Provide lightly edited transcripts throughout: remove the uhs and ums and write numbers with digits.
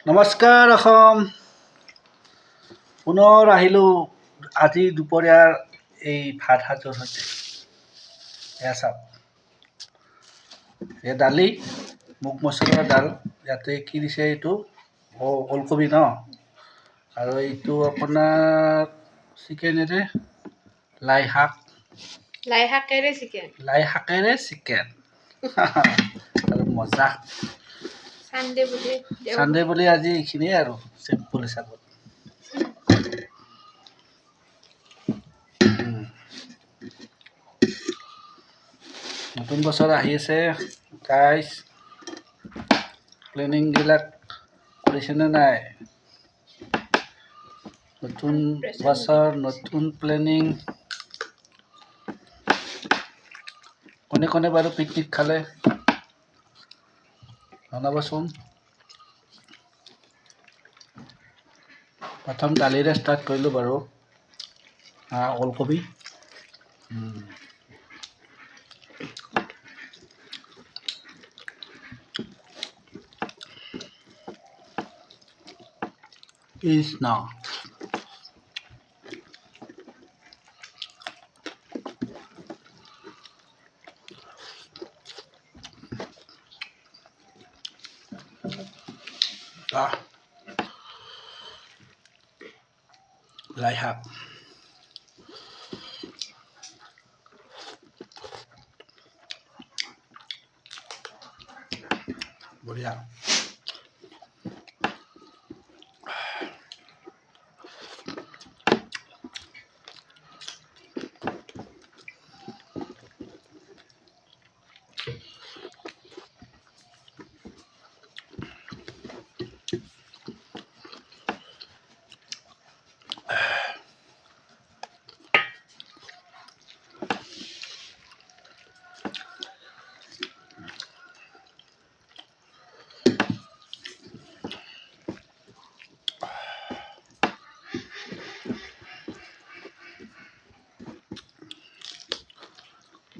নমস্কাৰ অসম। পুনৰ আহিলোঁ আজি দুপৰীয়াৰ এই ভাত সাজৰ সৈতে। এয়া চাওক, এয়া দালি, মুগ মচলাৰ দাল। ইয়াতে কি দিছে এইটো? ওলকবি ন, আৰু এইটো আপোনাৰ চিকেনেৰে লাই শাক। লাই শাকেৰে চিকেন। লাই শাকেৰে চিকেন আৰু মজা। চানডে বুলি আজি এইখিনিয়ে আৰু চিম্পুল হিচাপত। নতুন বছৰ আহি আছে গাইজ, প্লেনিংবিলাক কৰিছেনে নাই? নতুন বছৰ নতুন প্লেনিং। কোনে কোনে বাৰু পিকনিক খালে জনাবচোন। প্ৰথম দালিৰে ষ্টাৰ্ট কৰিলোঁ বাৰু। ওলকবি, কৃষ্ণ। লাই শাক, বঢ়িয়া।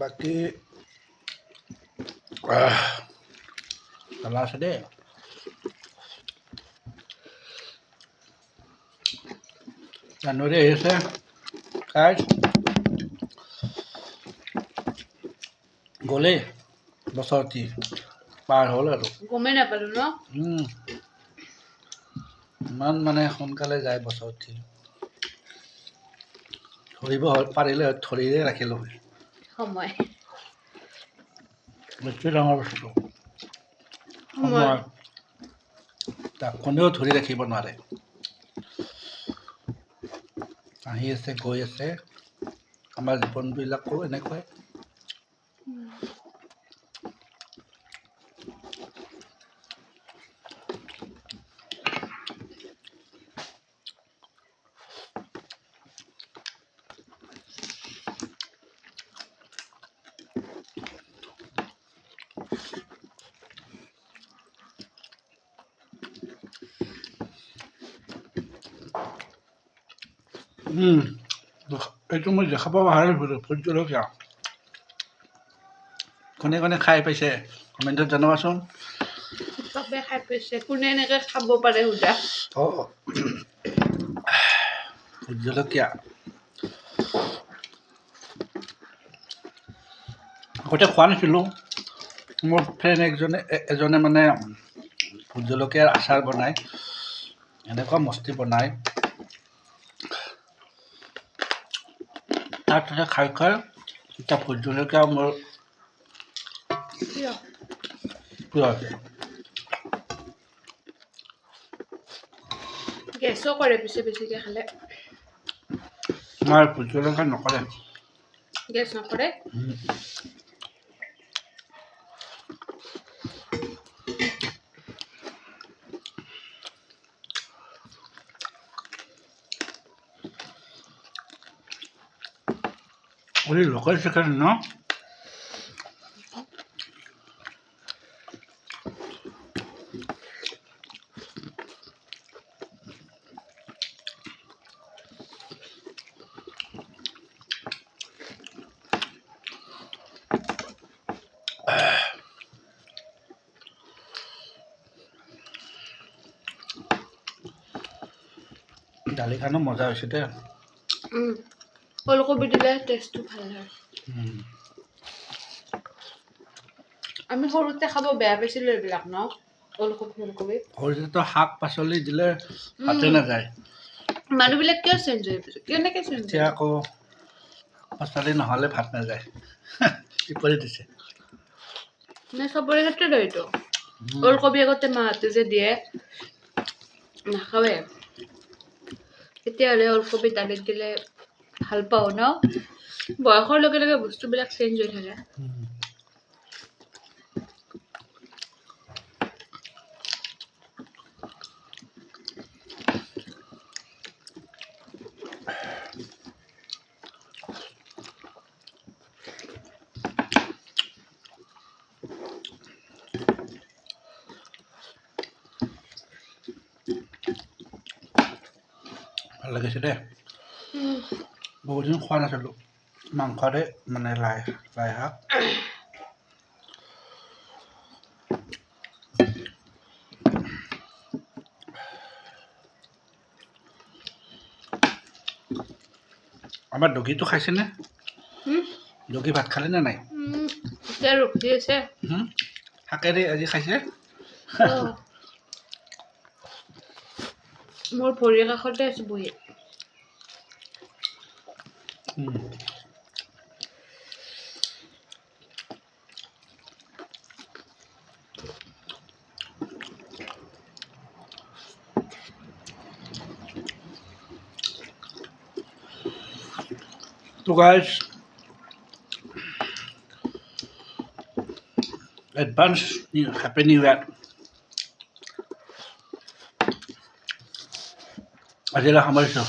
বাকী জ্বলা আছে দেই। জানুৱাৰী আহি আছে গাইজ, গ'লেই বছৰটি পাৰ হ'ল আৰু। গমেই নাপালো ন। ইমান মানে সোনকালে যায় বছৰটি। ধৰিব পাৰিলে ধৰিয়ে ৰাখিলোঁ সময় বেছি ডাঙৰ বস্তু। সময় তাক কোনেও ধৰি ৰাখিব নোৱাৰে। আহি আছে গৈ আছে, আমাৰ জীৱনবিলাকো এনেকুৱাই। এইটো মই দেখাব পাহৰি ভোট জলকীয়া। কোনে কোনে খাই পাইছে কমেণ্টত জনাবাচোন। চবে খাই পাইছে, কোনে এনেকে খাব পাৰে সুধা। ভোট জলকীয়া আগতে খোৱা নাছিলোঁ। মোৰ ফ্ৰেণ্ড এজনে মানে ভোট জলকীয়াৰ আচাৰ বনায়, এনেকুৱা মস্তি বনায়। তাৰ তাতে খাই এতিয়া ভোট জলকীয়া মোৰ প্ৰিয় আছে। গেছো কৰে পিছে বেছিকে খালে। নাই, ভোট জলকীয়া নকৰে। গেছ নকৰে। লোকেল চিকেন ন? দালিখনো মজা হৈছে দে ওলকবি দিলে টেষ্টটো ভাল হয় আমি সৰুতে খাব বেয়া পাইছিলোঁ এইবিলাক ন ওলকবি সৰুতেতো শাক পাচলি দিলে ভাতে নাযায় মানুহবিলাক কিয় চেঞ্জ হৈ গৈছে কেনেকৈ চেঞ্জ এতিয়া আকৌ শাক পাচলি নহ'লে ভাত নাযায় বিপৰীত দিছে নে চবৰে ক্ষেত্ৰত হয়তো ওলকবি আগতে মাহঁতে যে দিয়ে নাখাওঁৱে তেতিয়াহ'লে ওলকবি দালিত দিলে ভাল পাওঁ ন বয়সৰ লগে লগে বস্তুবিলাক চেঞ্জ হৈ থাকে ভাল লাগিছে দে বহুত দিন খোৱা নাছিলোঁ মাংসৰে মানে লাই শাক আমাৰ দগীটো খাইছেনে দগী ভাত খালেনে নাই এতিয়া ৰখি আছে শাকেৰে আজি খাইছে মোৰ ভৰিৰ কাষতে আছে বহি তো গাইজ এডভান্স হ্যাপি নিউ ইয়াৰ আজিলৈ সামৰিছোঁ